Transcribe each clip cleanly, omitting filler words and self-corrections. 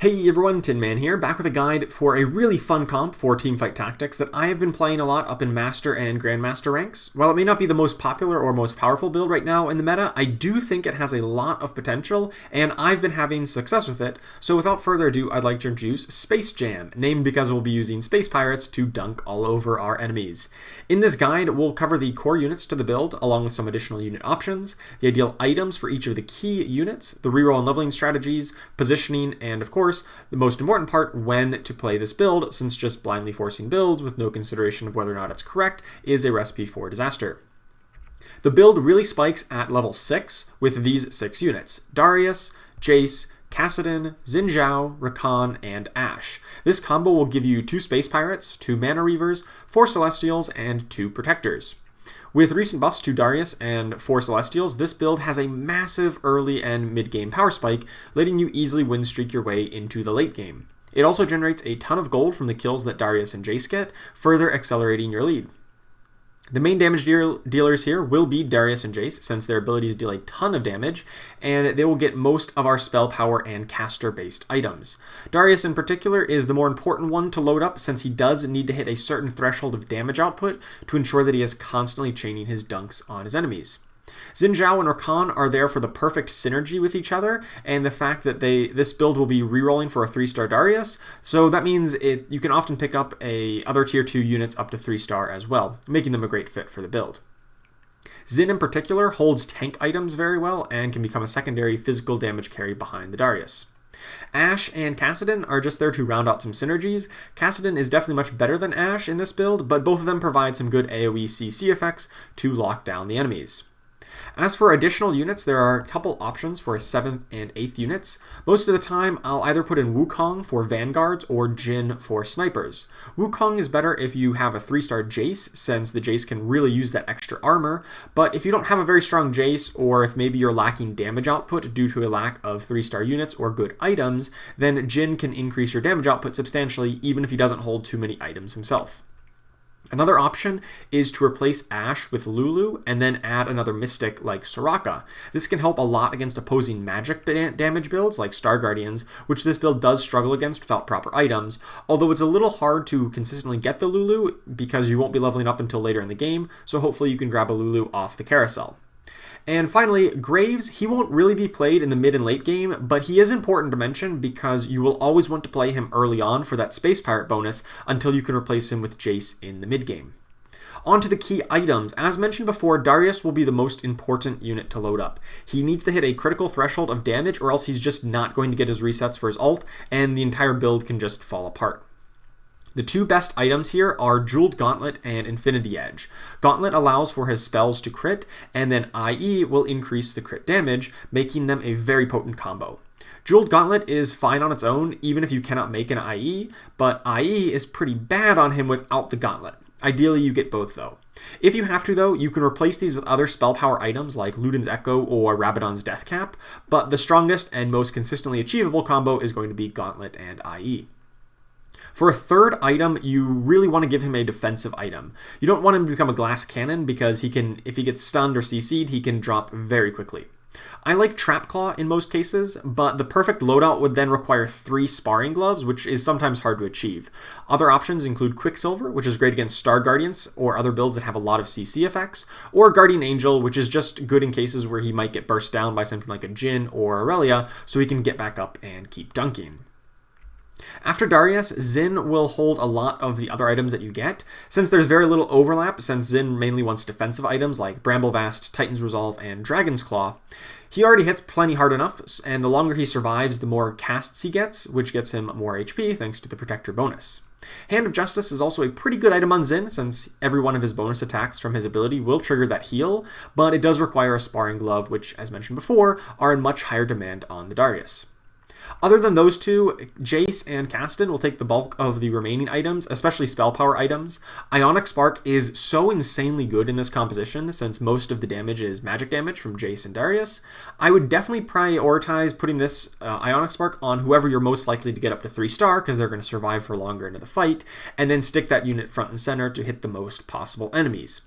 Hey everyone, Tin Man here, back with a guide for a really fun comp for Teamfight Tactics that I have been playing a lot up in Master and Grandmaster ranks. While it may not be the most popular or most powerful build right now in the meta, I do think it has a lot of potential, and I've been having success with it. So without further ado, I'd like to introduce Space Jam, named because we'll be using Space Pirates to dunk all over our enemies. In this guide, we'll cover the core units to the build, along with some additional unit options, the ideal items for each of the key units, the reroll and leveling strategies, positioning, and of course, the most important part, when to play this build, since just blindly forcing builds with no consideration of whether or not it's correct is a recipe for disaster. The build really spikes at level 6 with these 6 units: Darius, Jace, Kassadin, Xin Zhao, Rakan, and Ashe. This combo will give you 2 Space Pirates, 2 Mana Reavers, 4 Celestials, and 2 Protectors. With recent buffs to Darius and 4 Celestials, this build has a massive early and mid-game power spike, letting you easily win streak your way into the late game. It also generates a ton of gold from the kills that Darius and Jace get, further accelerating your lead. The main damage dealers here will be Darius and Jace, since their abilities deal a ton of damage, and they will get most of our spell power and caster-based items. Darius in particular is the more important one to load up, since he does need to hit a certain threshold of damage output to ensure that he is constantly chaining his dunks on his enemies. Xin Zhao and Rakan are there for the perfect synergy with each other, and the fact that this build will be rerolling for a 3-star Darius, so that means you can often pick up other tier 2 units up to 3-star as well, making them a great fit for the build. Xin in particular holds tank items very well and can become a secondary physical damage carry behind the Darius. Ashe and Kassadin are just there to round out some synergies. Kassadin is definitely much better than Ashe in this build, but both of them provide some good AoE CC effects to lock down the enemies. As for additional units, there are a couple options for 7th and 8th units. Most of the time, I'll either put in Wukong for vanguards or Jin for snipers. Wukong is better if you have a 3-star Jace, since the Jace can really use that extra armor, but if you don't have a very strong Jace, or if maybe you're lacking damage output due to a lack of 3-star units or good items, then Jin can increase your damage output substantially even if he doesn't hold too many items himself. Another option is to replace Ashe with Lulu and then add another Mystic like Soraka. This can help a lot against opposing magic damage builds like Star Guardians, which this build does struggle against without proper items, although it's a little hard to consistently get the Lulu because you won't be leveling up until later in the game, so hopefully you can grab a Lulu off the carousel. And finally, Graves, he won't really be played in the mid and late game, but he is important to mention because you will always want to play him early on for that Space Pirate bonus until you can replace him with Jace in the mid game. On to the key items. As mentioned before, Darius will be the most important unit to load up. He needs to hit a critical threshold of damage or else he's just not going to get his resets for his ult, and the entire build can just fall apart. The 2 best items here are Jeweled Gauntlet and Infinity Edge. Gauntlet allows for his spells to crit, and then IE will increase the crit damage, making them a very potent combo. Jeweled Gauntlet is fine on its own, even if you cannot make an IE, but IE is pretty bad on him without the Gauntlet. Ideally, you get both though. If you have to though, you can replace these with other spell power items like Luden's Echo or Rabadon's Death Cap, but the strongest and most consistently achievable combo is going to be Gauntlet and IE. For a 3rd item, you really want to give him a defensive item. You don't want him to become a glass cannon because if he gets stunned or CC'd, he can drop very quickly. I like Trap Claw in most cases, but the perfect loadout would then require 3 sparring gloves, which is sometimes hard to achieve. Other options include Quicksilver, which is great against Star Guardians or other builds that have a lot of CC effects, or Guardian Angel, which is just good in cases where he might get burst down by something like a Jin or Aurelia, so he can get back up and keep dunking. After Darius, Xin will hold a lot of the other items that you get. Since there's very little overlap, since Xin mainly wants defensive items like Bramblevast, Titan's Resolve, and Dragon's Claw, he already hits plenty hard enough, and the longer he survives, the more casts he gets, which gets him more HP thanks to the Protector bonus. Hand of Justice is also a pretty good item on Xin, since every one of his bonus attacks from his ability will trigger that heal, but it does require a Sparring Glove, which, as mentioned before, are in much higher demand on the Darius. Other than those 2, Jace and Kassadin will take the bulk of the remaining items, especially spell power items. Ionic Spark is so insanely good in this composition, since most of the damage is magic damage from Jace and Darius. I would definitely prioritize putting this Ionic Spark on whoever you're most likely to get up to 3-star, because they're going to survive for longer into the fight, and then stick that unit front and center to hit the most possible enemies.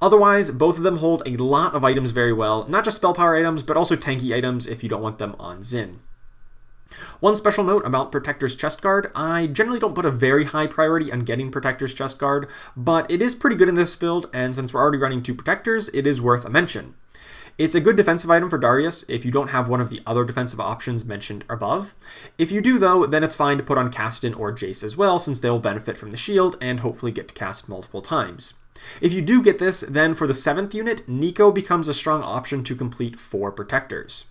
Otherwise, both of them hold a lot of items very well, not just spell power items, but also tanky items if you don't want them on Xin. One special note about Protector's Chest Guard, I generally don't put a very high priority on getting Protector's Chest Guard, but it is pretty good in this build, and since we're already running 2 Protectors, it is worth a mention. It's a good defensive item for Darius if you don't have one of the other defensive options mentioned above. If you do though, then it's fine to put on Kassadin or Jace as well, since they'll benefit from the shield and hopefully get to cast multiple times. If you do get this, then for the 7th unit, Nico becomes a strong option to complete 4 Protectors.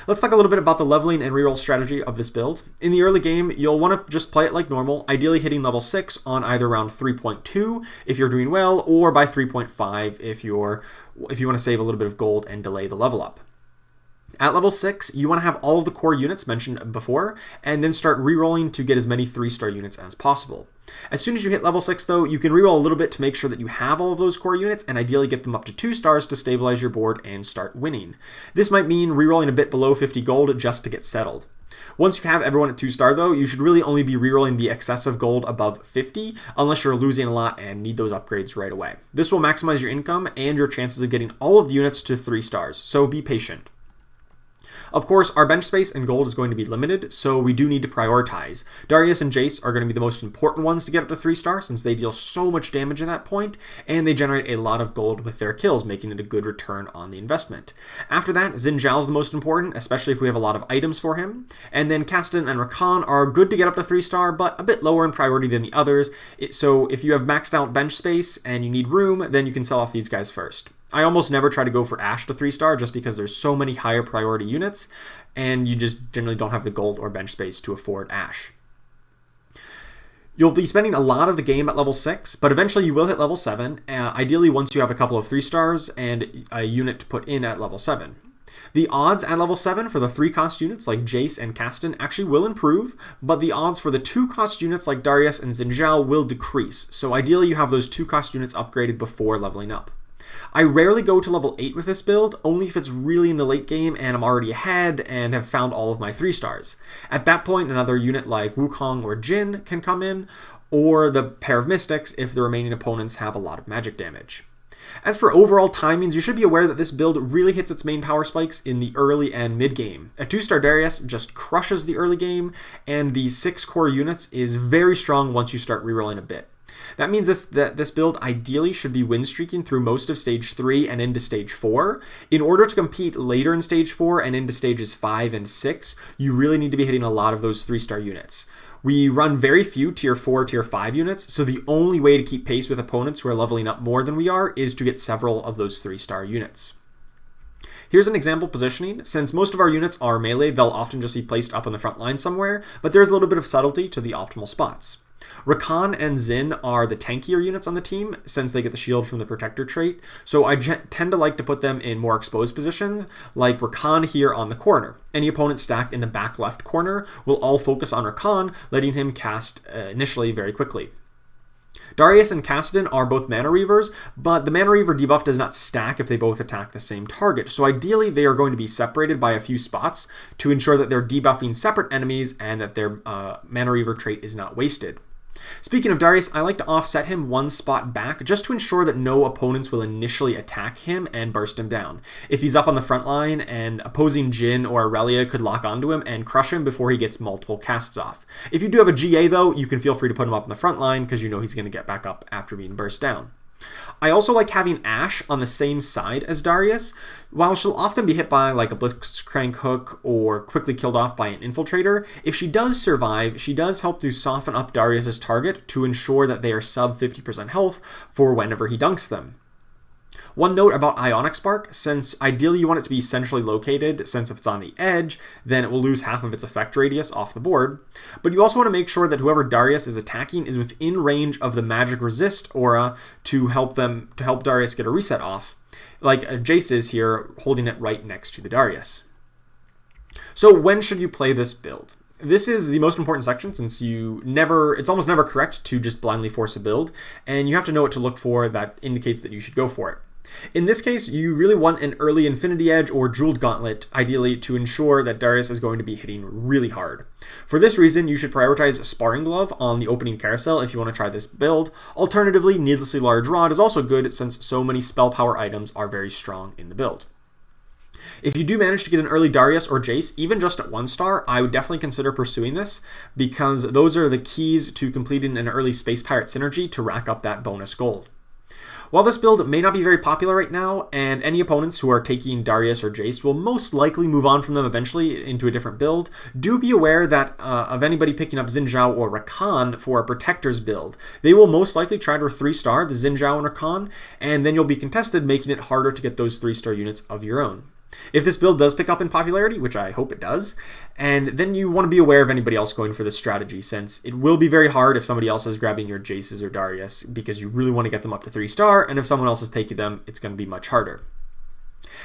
Let's talk a little bit about the leveling and reroll strategy of this build. In the early game, you'll want to just play it like normal, ideally hitting level 6 on either round 3.2 if you're doing well, or by 3.5 if you want to save a little bit of gold and delay the level up. At level 6, you want to have all of the core units mentioned before, and then start rerolling to get as many 3-star units as possible. As soon as you hit level 6 though, you can reroll a little bit to make sure that you have all of those core units, and ideally get them up to 2 stars to stabilize your board and start winning. This might mean rerolling a bit below 50 gold just to get settled. Once you have everyone at 2 star though, you should really only be rerolling the excessive gold above 50, unless you're losing a lot and need those upgrades right away. This will maximize your income and your chances of getting all of the units to 3 stars, so be patient. Of course, our bench space and gold is going to be limited, so we do need to prioritize. Darius and Jace are going to be the most important ones to get up to 3 star, since they deal so much damage at that point, and they generate a lot of gold with their kills, making it a good return on the investment. After that, Xin Zhao is the most important, especially if we have a lot of items for him, and then Kassadin and Rakan are good to get up to 3 star, but a bit lower in priority than the others, so if you have maxed out bench space and you need room, then you can sell off these guys first. I almost never try to go for Ashe to 3 star just because there's so many higher priority units and you just generally don't have the gold or bench space to afford Ashe. You'll be spending a lot of the game at level 6, but eventually you will hit level 7, ideally once you have a couple of 3 stars and a unit to put in at level 7. The odds at level 7 for the 3-cost units like Jace and Kassadin actually will improve, but the odds for the 2-cost units like Darius and Xin Zhao will decrease, so ideally you have those 2-cost units upgraded before leveling up. I rarely go to level 8 with this build, only if it's really in the late game and I'm already ahead and have found all of my 3 stars. At that point, another unit like Wukong or Jin can come in, or the pair of Mystics if the remaining opponents have a lot of magic damage. As for overall timings, you should be aware that this build really hits its main power spikes in the early and mid game. A 2-star Darius just crushes the early game, and the 6 core units is very strong once you start rerolling a bit. That means that this build ideally should be win streaking through most of Stage 3 and into Stage 4. In order to compete later in Stage 4 and into Stages 5 and 6, you really need to be hitting a lot of those 3-star units. We run very few Tier 4, Tier 5 units, so the only way to keep pace with opponents who are leveling up more than we are is to get several of those 3-star units. Here's an example positioning. Since most of our units are melee, they'll often just be placed up on the front line somewhere, but there's a little bit of subtlety to the optimal spots. Rakan and Xin are the tankier units on the team since they get the shield from the Protector trait, so I tend to like to put them in more exposed positions, like Rakan here on the corner. Any opponent stacked in the back left corner will all focus on Rakan, letting him cast initially very quickly. Darius and Kassadin are both Mana Reavers, but the Mana Reaver debuff does not stack if they both attack the same target, so ideally they are going to be separated by a few spots to ensure that they're debuffing separate enemies and that their Mana Reaver trait is not wasted. Speaking of Darius, I like to offset him one spot back just to ensure that no opponents will initially attack him and burst him down. If he's up on the front line, and opposing Jin or Aurelia could lock onto him and crush him before he gets multiple casts off. If you do have a GA though, you can feel free to put him up on the front line because you know he's going to get back up after being burst down. I also like having Ashe on the same side as Darius. While she'll often be hit by like a Blitzcrank hook or quickly killed off by an infiltrator, if she does survive, she does help to soften up Darius's target to ensure that they are sub 50% health for whenever he dunks them. One note about Ionic Spark, since ideally you want it to be centrally located, since if it's on the edge, then it will lose half of its effect radius off the board. But you also want to make sure that whoever Darius is attacking is within range of the magic resist aura to help Darius get a reset off, like Jace is here, holding it right next to the Darius. So when should you play this build? This is the most important section since it's almost never correct to just blindly force a build, and you have to know what to look for that indicates that you should go for it. In this case, you really want an early Infinity Edge or Jeweled Gauntlet, ideally, to ensure that Darius is going to be hitting really hard. For this reason, you should prioritize Sparring Glove on the opening carousel if you want to try this build. Alternatively, Needlessly Large Rod is also good since so many spell power items are very strong in the build. If you do manage to get an early Darius or Jace, even just at 1 star, I would definitely consider pursuing this, because those are the keys to completing an early Space Pirate synergy to rack up that bonus gold. While this build may not be very popular right now, and any opponents who are taking Darius or Jace will most likely move on from them eventually into a different build, do be aware that of anybody picking up Xin Zhao or Rakan for a Protector's build. They will most likely try to 3-star the Xin Zhao and Rakan, and then you'll be contested, making it harder to get those 3-star units of your own. If this build does pick up in popularity, which I hope it does, and then you want to be aware of anybody else going for this strategy, since it will be very hard if somebody else is grabbing your Jaces or Darius, because you really want to get them up to 3-star, and if someone else is taking them, it's going to be much harder.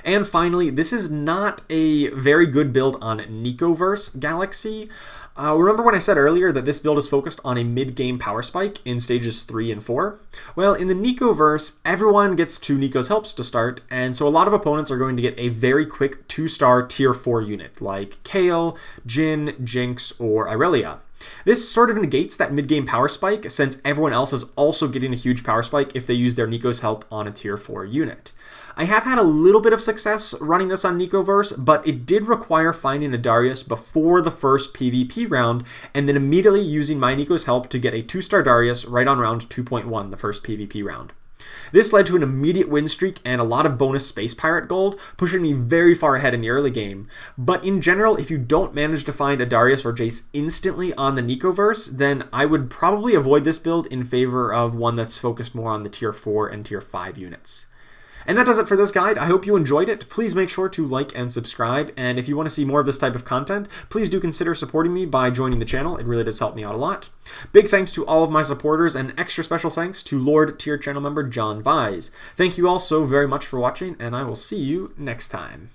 And finally, this is not a very good build on Nicoverse Galaxy. Remember when I said earlier that this build is focused on a mid-game power spike in stages 3 and 4? Well, in the Nicoverse, everyone gets 2 Nico's helps to start, and so a lot of opponents are going to get a very quick 2-star tier 4 unit, like Kayle, Jhin, Jinx, or Irelia. This sort of negates that mid-game power spike, since everyone else is also getting a huge power spike if they use their Nico's help on a tier 4 unit. I have had a little bit of success running this on Nicoverse, but it did require finding a Darius before the first PvP round, and then immediately using my Nico's help to get a 2-star Darius right on round 2.1, the first PvP round. This led to an immediate win streak and a lot of bonus Space Pirate gold, pushing me very far ahead in the early game. But in general, if you don't manage to find a Darius or Jace instantly on the Nicoverse, then I would probably avoid this build in favor of one that's focused more on the tier 4 and tier 5 units. And that does it for this guide. I hope you enjoyed it. Please make sure to like and subscribe, and if you want to see more of this type of content, please do consider supporting me by joining the channel. It really does help me out a lot. Big thanks to all of my supporters, and extra special thanks to Lord Tier channel member John Vise. Thank you all so very much for watching, and I will see you next time.